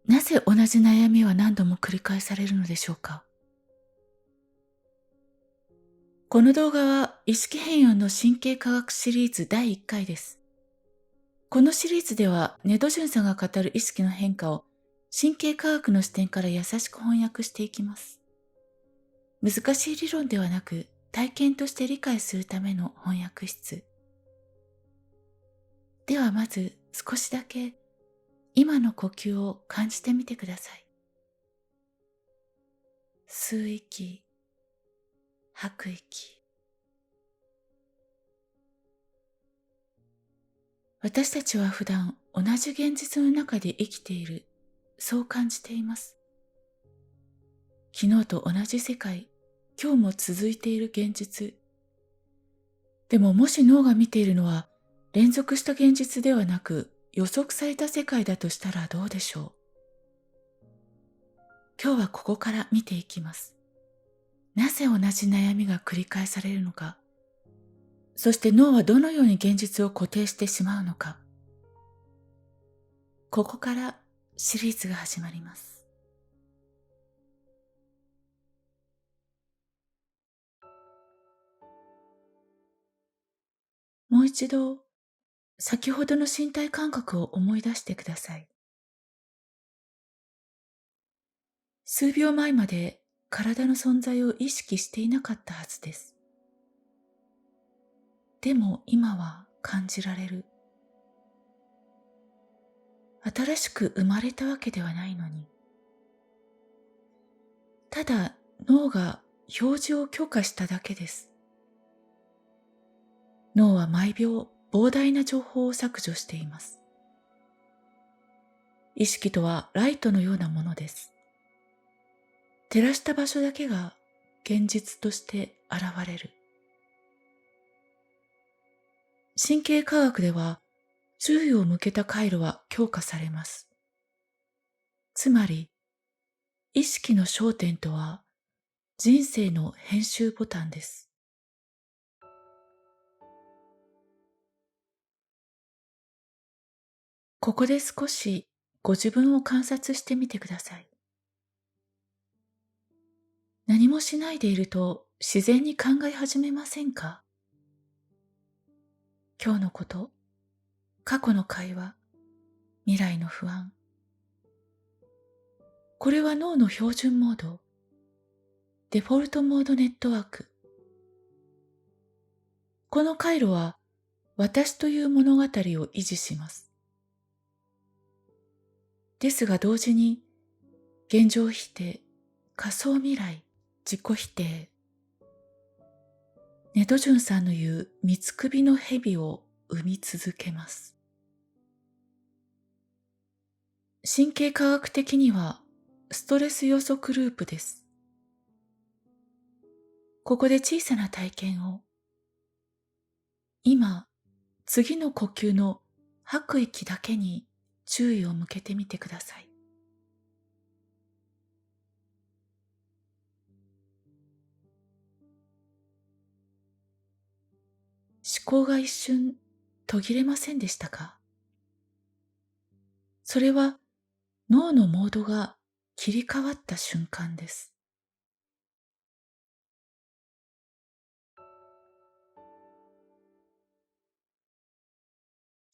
なぜ同じ悩みは何度も繰り返されるのでしょうか？この動画は意識変容の神経科学シリーズ第1回です。このシリーズではネドジュンさんが語る意識の変化を神経科学の視点から優しく翻訳していきます。難しい理論ではなく体験として理解するための翻訳室。ではまず少しだけ今の呼吸を感じてみてください。吸う息、吐く息。私たちは普段同じ現実の中で生きている、そう感じています。昨日と同じ世界、今日も続いている現実。でももし脳が見ているのは連続した現実ではなく予測された世界だとしたらどうでしょう。今日はここから見ていきます。なぜ同じ悩みが繰り返されるのか、そして脳はどのように現実を固定してしまうのか。ここからシリーズが始まります。もう一度先ほどの身体感覚を思い出してください。数秒前まで体の存在を意識していなかったはずです。でも今は感じられる。新しく生まれたわけではないのに。ただ脳が表示を許可しただけです。脳は毎秒膨大な情報を削除しています。意識とはライトのようなものです。照らした場所だけが現実として現れる。神経科学では注意を向けた回路は強化されます。つまり、意識の焦点とは人生の編集ボタンです。ここで少しご自分を観察してみてください。何もしないでいると自然に考え始めませんか？今日のこと、過去の会話、未来の不安。これは脳の標準モード、デフォルトモードネットワーク。この回路は私という物語を維持します。ですが同時に現状否定、仮想未来、自己否定。ネドジュンさんの言う三つ首の蛇を生み続けます。神経科学的にはストレス予測ループです。ここで小さな体験を。今、次の呼吸の吐く息だけに注意を向けてみてください。思考が一瞬途切れませんでしたか？それは脳のモードが切り替わった瞬間です。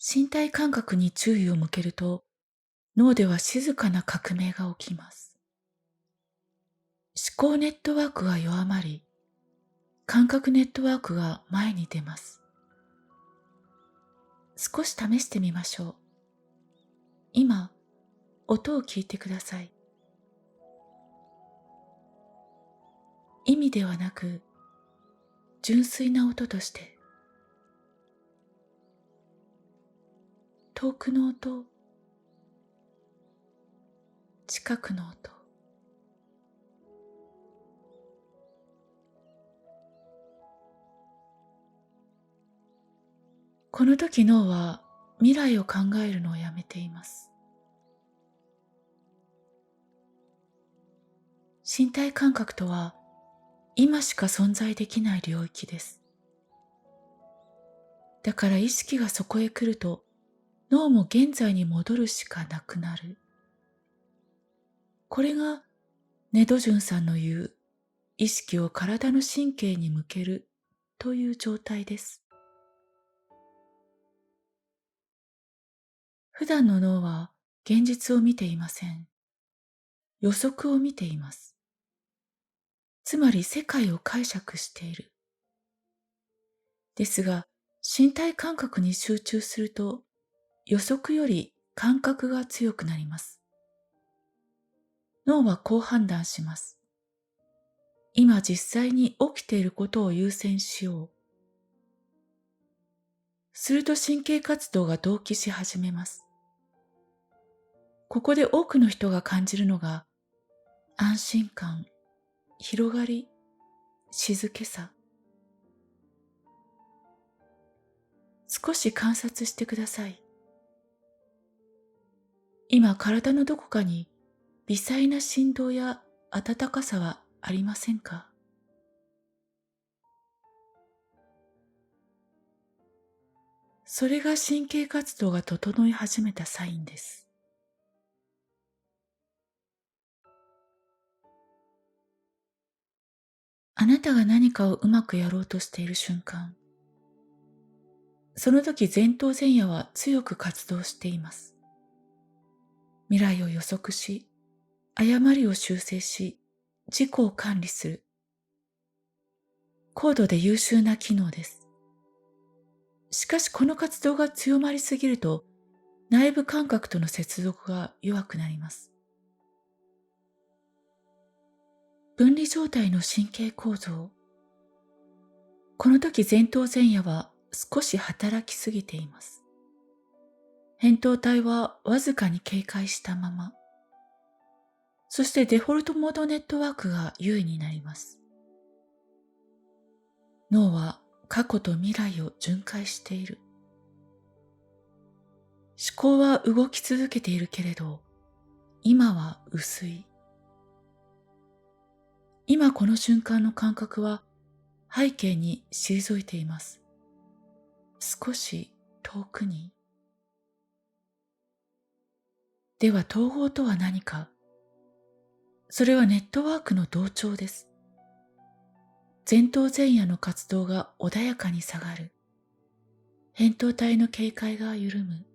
身体感覚に注意を向けると、脳では静かな革命が起きます。思考ネットワークが弱まり、感覚ネットワークが前に出ます。少し試してみましょう。今、音を聞いてください。意味ではなく、純粋な音として、遠くの音、近くの音。この時脳は未来を考えるのをやめています。身体感覚とは今しか存在できない領域です。だから意識がそこへ来ると脳も現在に戻るしかなくなる。これがネドジュンさんの言う意識を体の神経に向けるという状態です。普段の脳は現実を見ていません。予測を見ています。つまり世界を解釈している。ですが、身体感覚に集中すると、予測より感覚が強くなります。脳はこう判断します。今実際に起きていることを優先しよう。すると神経活動が同期し始めます。ここで多くの人が感じるのが、安心感、広がり、静けさ。少し観察してください。今体のどこかに微細な振動や温かさはありませんか？それが神経活動が整い始めたサインです。あなたが何かをうまくやろうとしている瞬間、その時前頭前野は強く活動しています。未来を予測し、誤りを修正し、自己を管理する、高度で優秀な機能です。しかしこの活動が強まりすぎると、内部感覚との接続が弱くなります。分離状態の神経構造。この時前頭前野は少し働きすぎています。扁桃体はわずかに警戒したまま、そしてデフォルトモードネットワークが優位になります。脳は過去と未来を巡回している。思考は動き続けているけれど、今は薄い。今この瞬間の感覚は背景に退いています。少し遠くに。では統合とは何か？それはネットワークの同調です。前頭前野の活動が穏やかに下がる。扁桃体の警戒が緩む。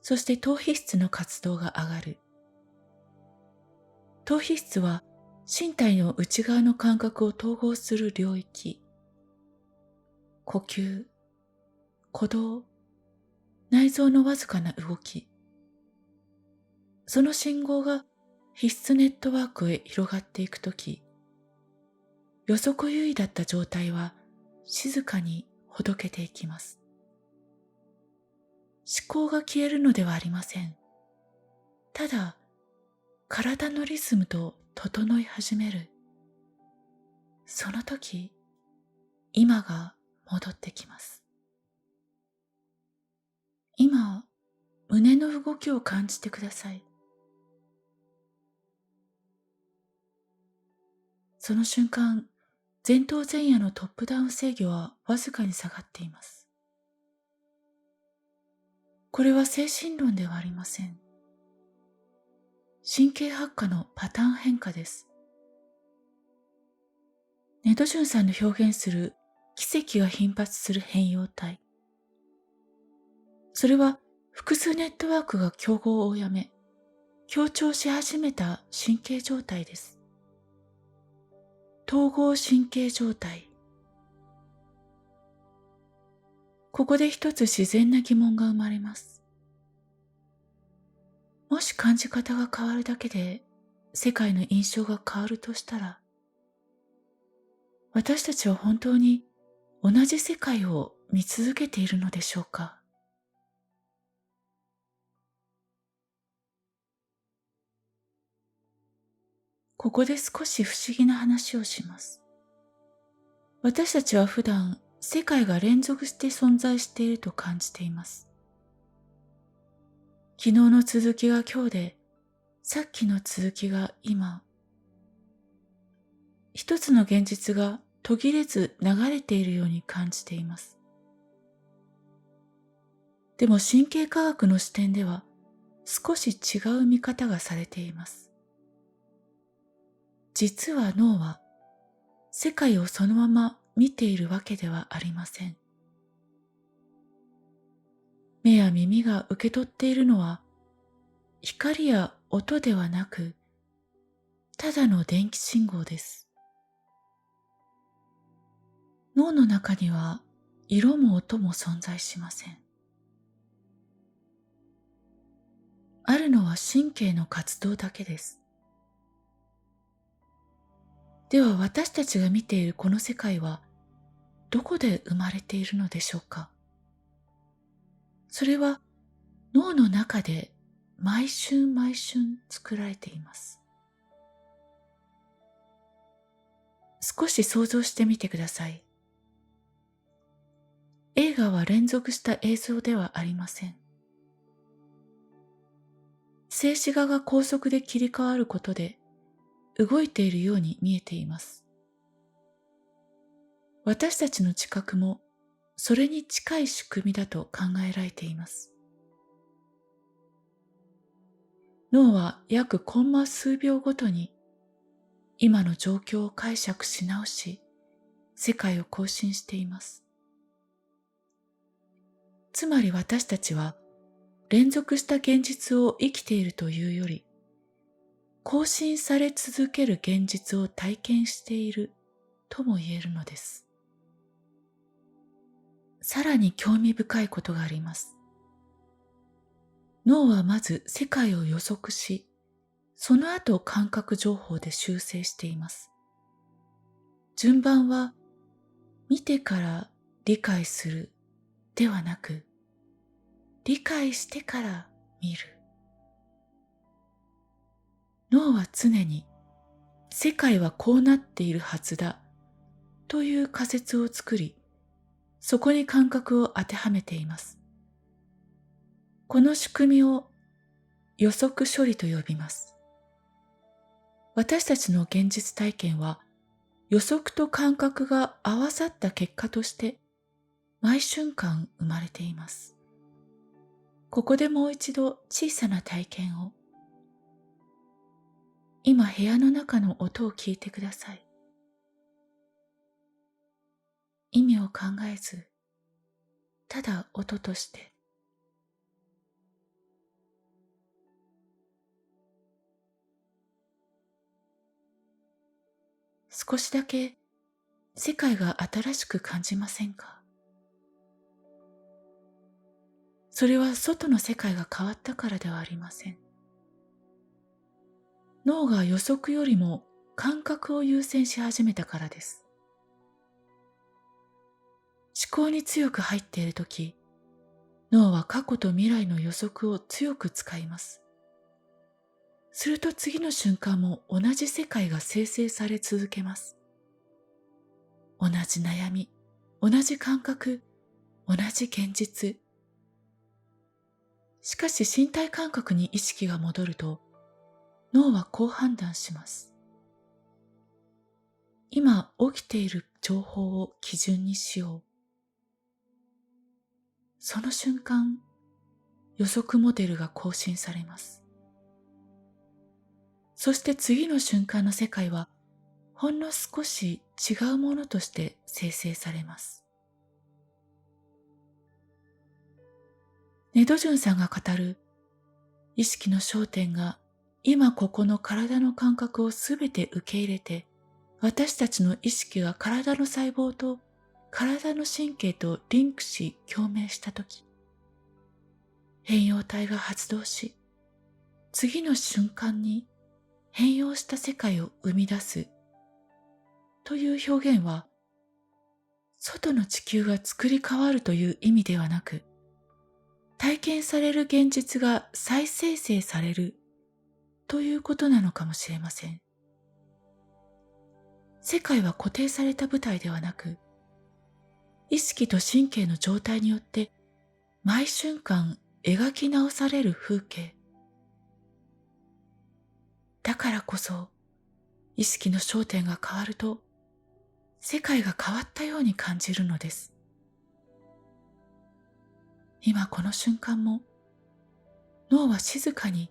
そして頭皮質の活動が上がる。頭皮質は身体の内側の感覚を統合する領域。呼吸、鼓動、内臓のわずかな動き。その信号が皮質ネットワークへ広がっていくとき、予測優位だった状態は静かにほどけていきます。思考が消えるのではありません。ただ、体のリズムと整い始める。その時、今が戻ってきます。今、胸の動きを感じてください。その瞬間、前頭前野のトップダウン制御はわずかに下がっています。これは精神論ではありません。神経発火のパターン変化です。ネドジュンさんの表現する奇跡が頻発する変容体。それは複数ネットワークが競合をやめ、強調し始めた神経状態です。統合神経状態。ここで一つ自然な疑問が生まれます。もし感じ方が変わるだけで世界の印象が変わるとしたら、私たちは本当に同じ世界を見続けているのでしょうか？ここで少し不思議な話をします。私たちは普段世界が連続して存在していると感じています。昨日の続きが今日で、さっきの続きが今。一つの現実が途切れず流れているように感じています。でも神経科学の視点では少し違う見方がされています。実は脳は世界をそのまま見ているわけではありません。目や耳が受け取っているのは光や音ではなく、ただの電気信号です。脳の中には色も音も存在しません。あるのは神経の活動だけです。では私たちが見ているこの世界はどこで生まれているのでしょうか。それは脳の中で毎瞬毎瞬作られています。少し想像してみてください。映画は連続した映像ではありません。静止画が高速で切り替わることで動いているように見えています。私たちの知覚もそれに近い仕組みだと考えられています。脳は約コンマ数秒ごとに今の状況を解釈し直し、世界を更新しています。つまり私たちは連続した現実を生きているというより、更新され続ける現実を体験しているとも言えるのです。さらに興味深いことがあります。脳はまず世界を予測し、その後感覚情報で修正しています。順番は見てから理解するではなく、理解してから見る。脳は常に世界はこうなっているはずだという仮説を作り、そこに感覚を当てはめています。この仕組みを予測処理と呼びます。私たちの現実体験は予測と感覚が合わさった結果として毎瞬間生まれています。ここでもう一度小さな体験を。今部屋の中の音を聞いてください。意味を考えず、ただ音として。少しだけ世界が新しく感じませんか？それは外の世界が変わったからではありません。脳が予測よりも感覚を優先し始めたからです。思考に強く入っているとき、脳は過去と未来の予測を強く使います。すると次の瞬間も同じ世界が生成され続けます。同じ悩み、同じ感覚、同じ現実。しかし身体感覚に意識が戻ると、脳はこう判断します。今起きている情報を基準にしよう。その瞬間、予測モデルが更新されます。そして次の瞬間の世界は、ほんの少し違うものとして生成されます。ネドジュンさんが語る意識の焦点が今ここの体の感覚をすべて受け入れて、私たちの意識が体の細胞と体の神経とリンクし共鳴したとき、変容体が発動し、次の瞬間に変容した世界を生み出すという表現は、外の地球が作り変わるという意味ではなく、体験される現実が再生成されるということなのかもしれません。世界は固定された舞台ではなく、意識と神経の状態によって毎瞬間描き直される風景。だからこそ、意識の焦点が変わると、世界が変わったように感じるのです。今この瞬間も、脳は静かに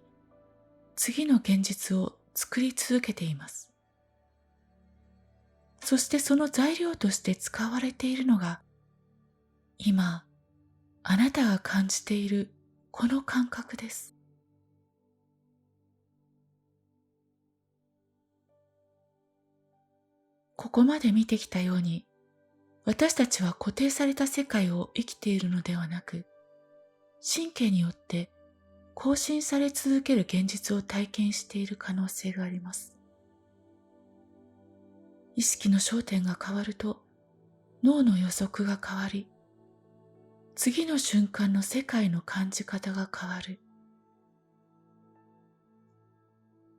次の現実を作り続けています。そしてその材料として使われているのが、今、あなたが感じているこの感覚です。ここまで見てきたように、私たちは固定された世界を生きているのではなく、神経によって更新され続ける現実を体験している可能性があります。意識の焦点が変わると、脳の予測が変わり、次の瞬間の世界の感じ方が変わる。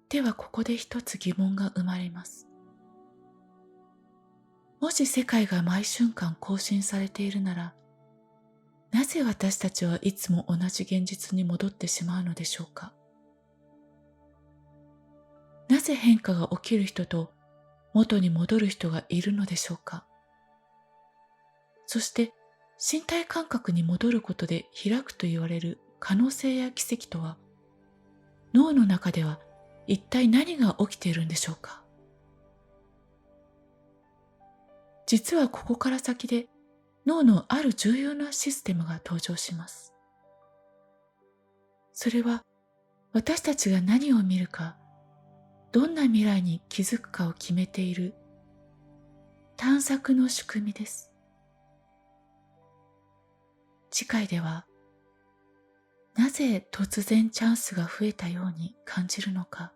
ではここで一つ疑問が生まれます。もし世界が毎瞬間更新されているなら、なぜ私たちはいつも同じ現実に戻ってしまうのでしょうか。なぜ変化が起きる人と元に戻る人がいるのでしょうか。そして身体感覚に戻ることで開くと言われる可能性や奇跡とは、脳の中では一体何が起きているんでしょうか。実はここから先で脳のある重要なシステムが登場します。それは私たちが何を見るか、どんな未来に気づくかを決めている探索の仕組みです。次回では、なぜ突然チャンスが増えたように感じるのか、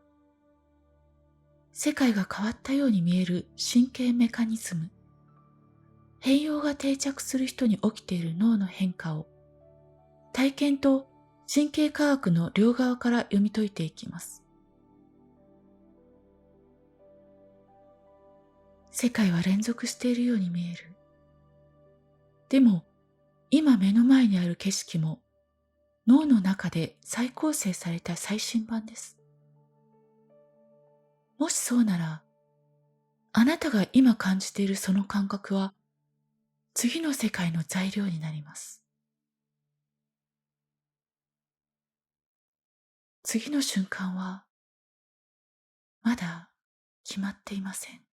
世界が変わったように見える神経メカニズム、変容が定着する人に起きている脳の変化を、体験と神経科学の両側から読み解いていきます。世界は連続しているように見える。でも、今目の前にある景色も脳の中で再構成された最新版です。もしそうなら、あなたが今感じているその感覚は次の世界の材料になります。次の瞬間はまだ決まっていません。